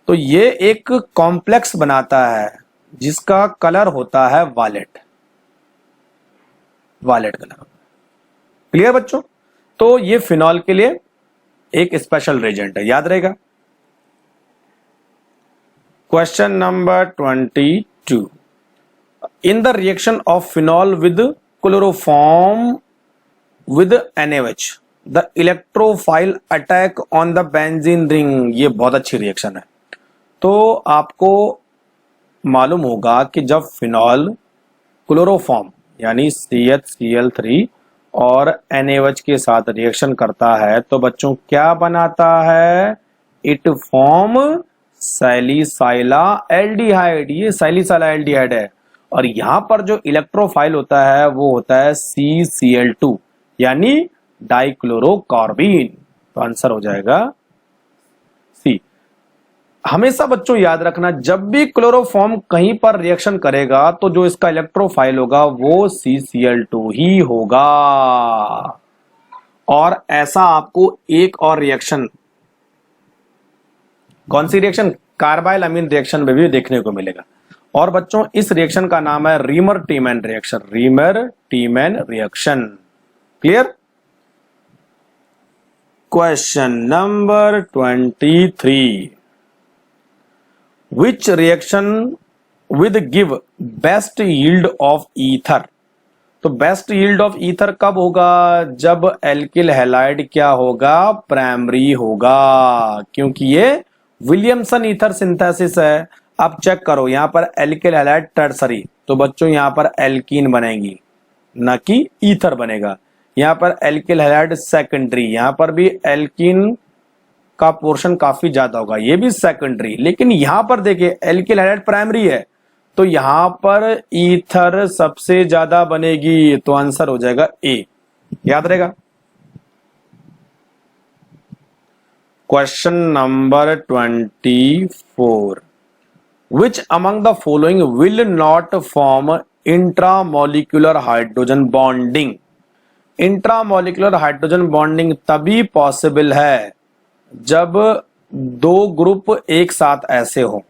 तो ये एक कॉम्प्लेक्स बनाता है जिसका कलर होता है वायलेट, वायलेट कलर। क्लियर बच्चों? तो ये फिनॉल के लिए एक स्पेशल रेजेंट है, याद रहेगा। Question number 22, in the reaction of phenol with chloroform with NaOH the electrophile attack on the benzene ring. ये बहुत अच्छी रिएक्शन है। तो आपको मालूम होगा कि जब फिनॉल क्लोरोफॉर्म यानी CHCl3 और NaOH के साथ रिएक्शन करता है तो बच्चों क्या बनाता है? It form salicyl aldehyde. ये सैलिसाइला एल्डिहाइड है। और यहां पर जो इलेक्ट्रोफाइल होता है वो होता है CCl2 यानी डाइक्लोरोकार्बीन। तो आंसर हो जाएगा सी। हमेशा बच्चों याद रखना, जब भी क्लोरोफॉर्म कहीं पर रिएक्शन करेगा तो जो इसका इलेक्ट्रोफाइल होगा वो CCl2 ही होगा। और ऐसा आपको एक और रिएक्शन, कौन सी रिएक्शन? कार्बाइल अमीन रिएक्शन में भी देखने को मिलेगा। और बच्चों इस रिएक्शन का नाम है Reimer Tiemann reaction. Reimer Tiemann reaction. Clear? Question number 23, which reaction with give best yield of ether? तो बेस्ट यील्ड ऑफ ईथर कब होगा? जब एल्किल हैलाइड क्या होगा? प्राइमरी होगा, क्योंकि ये विलियमसन ईथर सिंथेसिस है। अब चेक करो, यहां पर एल्किल हैलाइड टर्सरी, तो बच्चों यहां पर एल्कीन बनेगी ना कि ईथर बनेगा। यहां पर एल्किल हैलाइड सेकेंडरी, यहां पर भी एल्कीन का पोर्शन काफी ज्यादा होगा, ये भी सेकेंडरी। लेकिन यहां पर देखिए एल्किल हैलाइड प्राइमरी है तो यहां पर ईथर सबसे ज्यादा बनेगी। तो आंसर हो जाएगा ए, याद रहेगा। Question number 24, which among the following will not form intramolecular hydrogen bonding? Intramolecular hydrogen bonding तभी पॉसिबल है जब दो ग्रुप एक साथ ऐसे हो,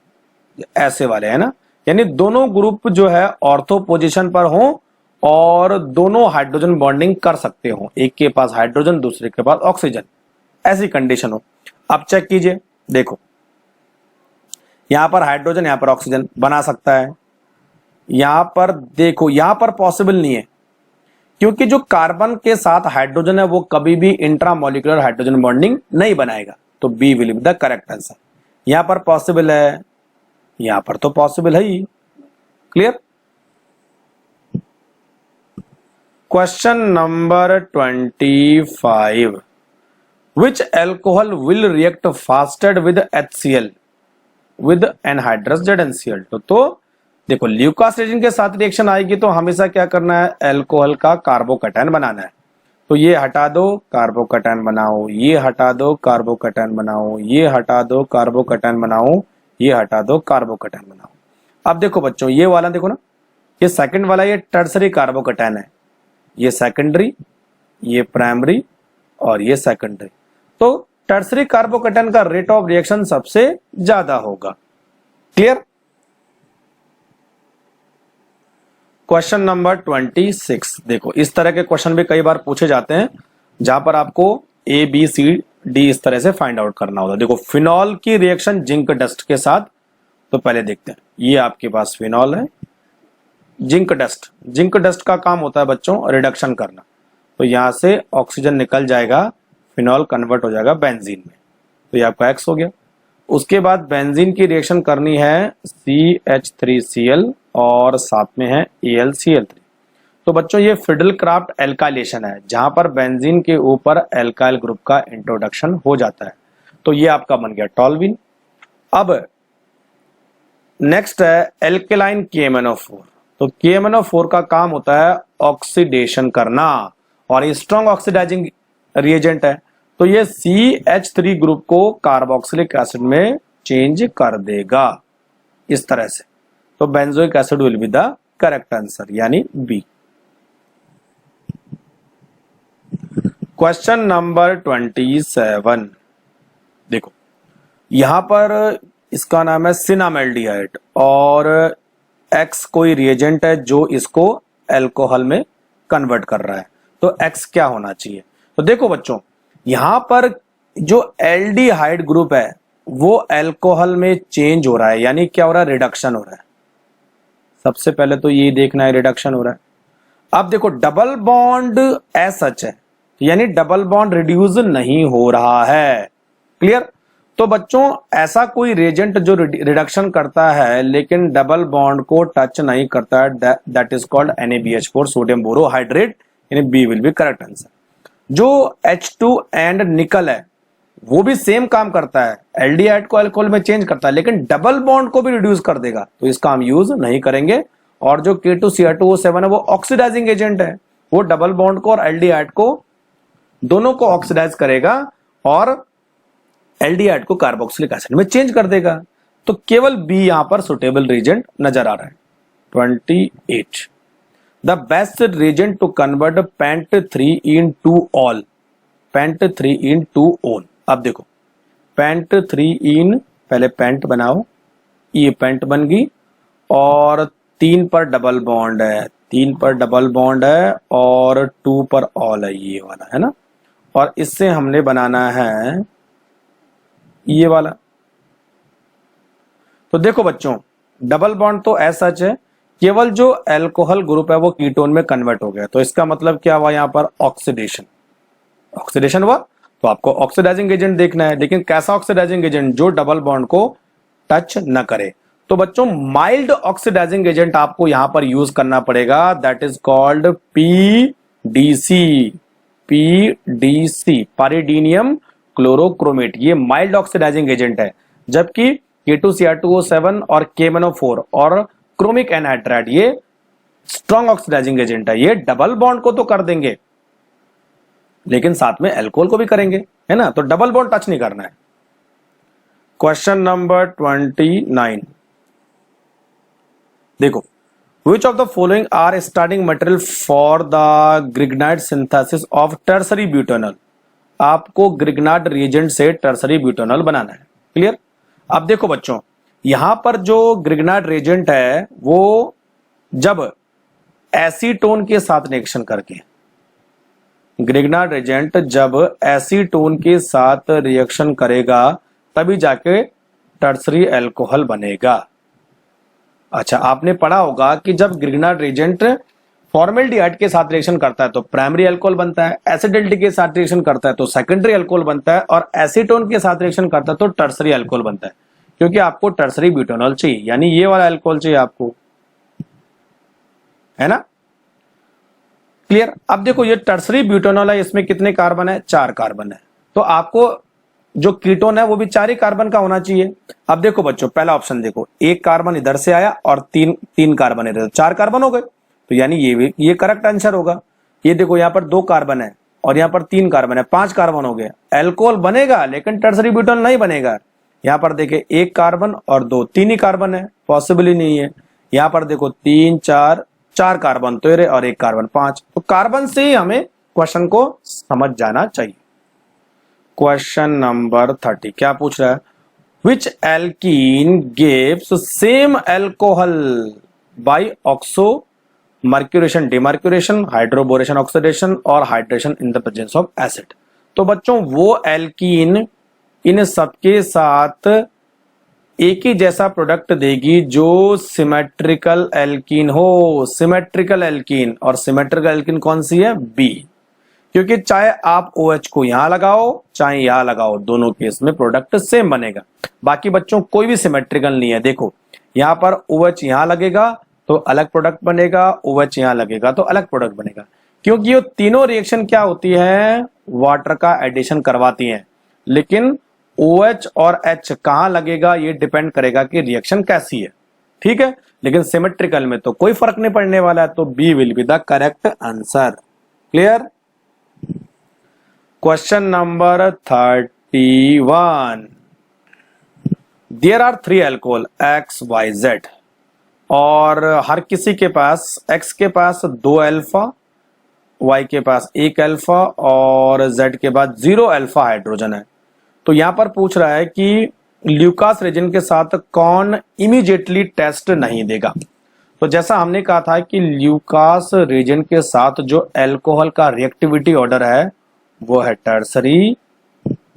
ऐसे वाले है ना, यानी दोनों ग्रुप जो है ऑर्थो पोजीशन पर हो और दोनों हाइड्रोजन बॉन्डिंग कर सकते हो। एक के पास हाइड्रोजन, दूसरे के पास ऑक्सीजन, ऐसी कंडीशन हो। अब चेक कीजिए, देखो यहां पर हाइड्रोजन, यहां पर ऑक्सीजन बना सकता है। यहां पर देखो, यहां पर पॉसिबल नहीं है क्योंकि जो कार्बन के साथ हाइड्रोजन है वो कभी भी इंट्रामोलिकुलर हाइड्रोजन बॉन्डिंग नहीं बनाएगा। तो B will be the correct answer. यहां पर पॉसिबल है, यहां पर तो पॉसिबल है ही। Clear? Question number 25, which alcohol will react fasted with HCl with anhydrous ZnCl? तो देखो ल्यूकास रेजिन के साथ रिएक्शन आएगी तो हमेशा क्या करना है? एल्कोहल का कार्बोकैटायन बनाना है। तो ये हटा दो, कार्बोकैटायन बनाओ, ये हटा दो, कार्बोकैटायन बनाओ, ये हटा दो, कार्बोकैटायन बनाओ, ये हटा दो, कार्बोकैटायन बनाओ। अब देखो बच्चों ये वाला देखो ना, ये सेकंड वाला ये टर्सरी कार्बोकैटायन है, ये सेकेंडरी, ये प्राइमरी और ये सेकेंडरी। तो टर्सरी कार्बोकैटायन का रेट ऑफ रिएक्शन सबसे ज्यादा होगा। क्लियर? क्वेश्चन नंबर 26, देखो इस तरह के क्वेश्चन भी कई बार पूछे जाते हैं जहां पर आपको A B C D इस तरह से फाइंड आउट करना होता है। देखो फिनॉल की रिएक्शन जिंक डस्ट के साथ, तो पहले देखते हैं। ये आपके पास फिनॉल है, जिंक डस्ट, जिंक डस्ट का काम होता है बच्चों रिडक्शन करना। तो यहां से ऑक्सीजन निकल जाएगा, फिनॉल कन्वर्ट हो जाएगा बेंजीन में, तो ये आपका X हो गया। उसके बाद बेंजीन की रिएक्शन करनी है CH3Cl और साथ में है AlCl3। तो बच्चों ये फिडल क्राफ्ट एल्काइलेशन है जहां पर बेंजीन के ऊपर एल्काइल ग्रुप का इंट्रोडक्शन हो जाता है। तो ये आपका बन गया टॉल्विन। अब नेक्स्ट है एल्केलाइन KMnO4। तो KMnO4 का काम होता है ऑक्सीडेशन करना और ये स्ट्रॉन्ग ऑक्सीडाइजिंग रिएजेंट है। तो ये CH3 ग्रुप को कार्बोक्सिलिक एसिड में चेंज कर देगा इस तरह से। तो benzoic acid will be the correct answer, यानी बी। क्वेश्चन नंबर 27, देखो यहां पर इसका नाम है सिनामेल्डिहाइड और X कोई रिएजेंट है जो इसको अल्कोहल में कन्वर्ट कर रहा है, तो X क्या होना चाहिए? तो देखो बच्चों, यहां पर जो एल्डिहाइड ग्रुप है वो अल्कोहल में चेंज हो रहा है, यानी क्या हो रहा है? रिडक्शन हो रहा है। सबसे पहले तो ये देखना है रिडक्शन हो रहा है। अब देखो डबल बॉन्ड एज सच है, यानी डबल बॉन्ड रिड्यूस नहीं हो रहा है। क्लियर? तो बच्चों ऐसा कोई रिएजेंट जो रिडक्शन करता है लेकिन डबल बॉन्ड को टच नहीं करता है, that is called NaBH4 sodium borohydrate, यानी B will be correct answer. जो H2 एंड निकल है वो भी सेम काम करता है, एल्डिहाइड को अल्कोहल में चेंज करता है लेकिन डबल बॉन्ड को भी रिड्यूस कर देगा, तो इसका हम यूज नहीं करेंगे। और जो K2Cr2O7 है वो ऑक्सीडाइजिंग एजेंट है, वो डबल बॉन्ड को और एल्डिहाइड को दोनों को ऑक्सीडाइज करेगा और एल्डिहाइड को कार्बोक्सिलिक एसिड में चेंज कर देगा। तो केवल बी यहां पर सुटेबल रिएजेंट नजर आ रहा है। 28, the best reagent to convert pent 3 en 2 ol, pent 3 en 2 one. अब देखो पेंट 3 इन, पहले पेंट बनाओ, ये पेंट बन गई और 3 पर डबल बॉन्ड है, 3 पर डबल बॉन्ड है और 2 पर ऑल है, ये वाला है ना। और इससे हमने बनाना है ये वाला। तो देखो बच्चों डबल बॉन्ड तो ऐसा सच है, केवल जो अल्कोहल ग्रुप है वो कीटोन में कन्वर्ट हो गया, तो इसका मतलब क्या हुआ? यहां पर ऑक्सीडेशन, ऑक्सीडेशन हुआ, तो आपको ऑक्सीडाइजिंग एजेंट देखना है, लेकिन कैसा ऑक्सीडाइजिंग एजेंट? जो डबल बॉन्ड को टच न करे। तो बच्चों माइल्ड ऑक्सीडाइजिंग एजेंट आपको यहां पर यूज करना पड़ेगा, that is called PDC, PDC pyridinium chlorochromate, ये माइल्ड ऑक्सीडाइजिंग एजेंट है। जबकि K2Cr2O7 और KMnO4 और क्रोमिक एनहाइड्राइड ये स्ट्रॉन्ग ऑक्सीडाइजिंग एजेंट है, ये डबल बॉन्ड को तो कर देंगे लेकिन साथ में अल्कोहल को भी करेंगे, है ना। तो डबल बॉन्ड टच नहीं करना है। क्वेश्चन नंबर 29, देखो which of the following are starting material for the grignard synthesis of tertiary butanol, आपको ग्रिग्नार्ड रिएजेंट से टर्सरी ब्यूटेनॉल बनाना है। क्लियर? अब देखो बच्चों यहां पर जो ग्रिग्नार्ड रिएजेंट है वो जब एसीटोन के साथ रिएक्शन करके, ग्रिग्नार्ड रिएजेंट जब एसीटोन के साथ रिएक्शन करेगा तभी जाके टर्सरी अल्कोहल बनेगा। अच्छा आपने पढ़ा होगा कि जब ग्रिग्नार्ड रिएजेंट फॉर्मेल्डिहाइड के साथ रिएक्शन करता है तो प्राइमरी अल्कोहल बनता है, एसिडिलिटी के साथ रिएक्शन करता है तो सेकेंडरी अल्कोहल बनता है, और एसीटोन के साथ रिएक्शन करता है तो टर्सरी अल्कोहल बनता है, क्योंकि आपको टर्सरी ब्यूटेनॉल चाहिए, यानी ये वाला अल्कोहल चाहिए आपको, है ना। क्लियर? अब देखो ये टर्सरी ब्यूटेनॉल है, इसमें कितने कार्बन है? 4 कार्बन है, तो आपको जो कीटोन है वो भी 4 ही कार्बन का होना चाहिए। अब देखो बच्चों पहला ऑप्शन देखो, 1 कार्बन इधर से आया और 3 कार्बन इधर, 4 कार्बन हो गए, तो यानी ये करेक्ट आंसर होगा। ये देखो यहाँ पर 2 कार्बन है और यहाँ पर 3 कार्बन है, 5 कार्बन हो गए, अल्कोहल बनेगा लेकिन टर्सरी ब्यूटेनॉल नहीं बनेगा। यहाँ पर देखे 1 कार्बन और 2, 3 ही कार्बन है, पॉसिबल ही नहीं है। यहाँ पर देखो 3 4 कार्बन तो और 1 कार्बन 5, तो कार्बन से ही हमें क्वेश्चन को समझ जाना चाहिए। क्वेश्चन नंबर 30 क्या पूछ रहा है? Which alkene gives same alcohol by oxo mercuration, demercuration, hydroboration, oxidation और hydration in the presence of acid. तो बच्चों वो एल्कीन इन सबके साथ एक ही जैसा प्रोडक्ट देगी जो सिमेट्रिकल एल्कीन हो, सिमेट्रिकल एल्कीन। और सिमेट्रिकल एल्कीन कौन सी है? बी, क्योंकि चाहे आप OH को यहां लगाओ चाहे यहां लगाओ, दोनों केस में प्रोडक्ट सेम बनेगा। बाकी बच्चों कोई भी सिमेट्रिकल नहीं है, देखो यहां पर OH यहां लगेगा तो अलग प्रोडक्ट बनेगा, OH यहां लगेगा तो अलग प्रोडक्ट बनेगा, क्योंकि ये तीनों रिएक्शन क्या होती है? वाटर का एडिशन करवाती हैं, लेकिन OH और H कहां लगेगा ये डिपेंड करेगा कि रिएक्शन कैसी है, ठीक है। लेकिन सिमेट्रिकल में तो कोई फर्क नहीं पड़ने वाला है, तो B will be the correct answer. Clear? Question number 31, there are 3 alcohol X Y Z और हर किसी के पास X के पास 2 अल्फा, Y के पास 1 अल्फा और Z के पास 0 अल्फा हाइड्रोजन है। तो यहां पर पूछ रहा है कि ल्यूकास रीजन के साथ कौन इमीडिएटली टेस्ट नहीं देगा। तो जैसा हमने कहा था कि ल्यूकास रीजन के साथ जो अल्कोहल का रिएक्टिविटी ऑर्डर है वो है tertiary,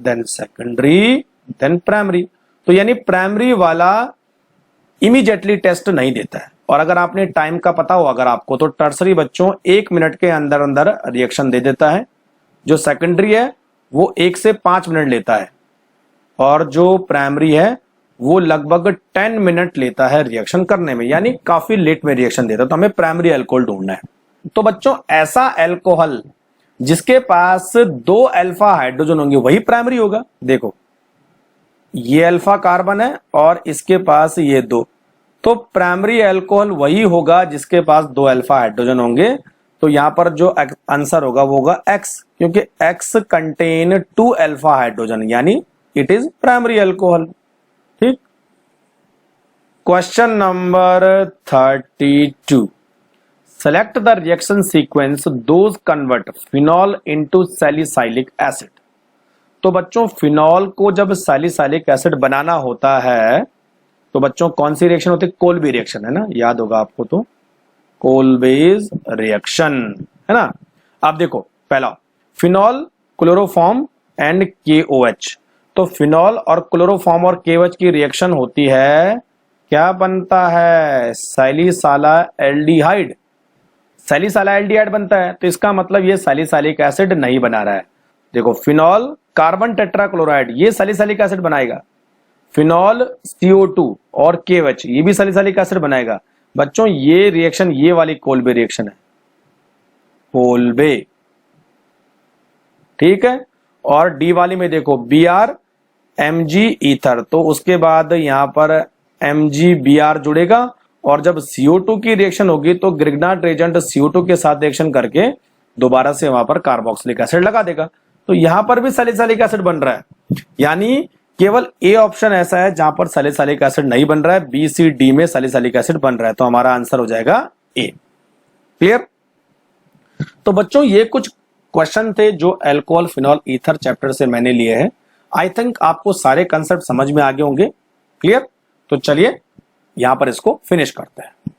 then secondary, then primary. तो यानी प्राइमरी वाला इमीडिएटली टेस्ट नहीं देता है। और अगर आपने टाइम का पता हो अगर आपको, तो टर्सरी बच्चों 1 मिनट के अंदर अंदर रिएक्शन दे देता है, जो सेकेंडरी है वो 1 से 5 मिनट लेता है और जो प्राइमरी है वो लगभग 10 मिनट लेता है रिएक्शन करने में, यानी काफी लेट में रिएक्शन देता है। तो हमें प्राइमरी अल्कोहल ढूंढना है। तो बच्चों ऐसा अल्कोहल जिसके पास 2 अल्फा हाइड्रोजन होंगे वही प्राइमरी होगा। देखो ये अल्फा कार्बन है और इसके पास ये 2, तो प्राइमरी अल्कोहल वही होगा जिसके पास 2 अल्फा हाइड्रोजन होंगे। तो यहां पर जो आंसर होगा वो होगा X, क्योंकि X कंटेन 2 अल्फा हाइड्रोजन, यानी इट इज प्राइमरी अल्कोहल। ठीक। Question number 32, select the reaction sequence those convert phenol into salicylic acid. तो बच्चों फिनॉल को जब सैलिसाइलिक एसिड बनाना होता है तो बच्चों कौन सी रिएक्शन होती है? कोल्बी रिएक्शन है ना, याद होगा आपको, तो कोल्बेज रिएक्शन है ना। अब देखो पहला फिनॉल, क्लोरोफॉर्म एंड KOH। तो फिनॉल और क्लोरोफॉर्म और KOH की रिएक्शन होती है, क्या बनता है? सैलिसाइलाएल्डिहाइड। सैलिसाइलाएल्डिहाइड बनता है, तो इसका मतलब ये सैलिसाइलिक एसिड नहीं बना रहा है। देखो फिनॉल कार्बन टेट्राक्लोराइड ये सैलिसाइलिक एसिड बनाएगा, फिनॉल CO2 और KOH ये भी सैलिसाइलिक एसिड बनाएगा। बच्चों ये रिएक्शन ये वाली कोल्बे रिएक्शन है, कोल्बे। ठीक है। और डी वाली में देखो Br Mg ईथर, तो उसके बाद यहां पर MgBr जुड़ेगा और जब CO2 की रिएक्शन होगी तो ग्रिग्नार्ड रेजेंट CO2 के साथ रिएक्शन करके दोबारा से वहां पर कार्बोक्सिलिक एसिड लगा देगा। तो यहां पर भी सैलिसाइलिक एसिड बन रहा है, यानी केवल ए ऑप्शन ऐसा है जहां पर सैलिसाइलिक एसिड नहीं बन रहा है, बी सी डी में सैलिसाइलिक एसिड बन रहा है। तो हमारा आंसर हो जाएगा ए। क्लियर? तो बच्चों ये कुछ क्वेश्चन थे जो अल्कोहल फिनॉल ईथर चैप्टर से मैंने लिए हैं। आई थिंक आपको सारे कंसेप्ट समझ में आ गए होंगे। क्लियर? तो चलिए यहां पर इसको फिनिश करते हैं।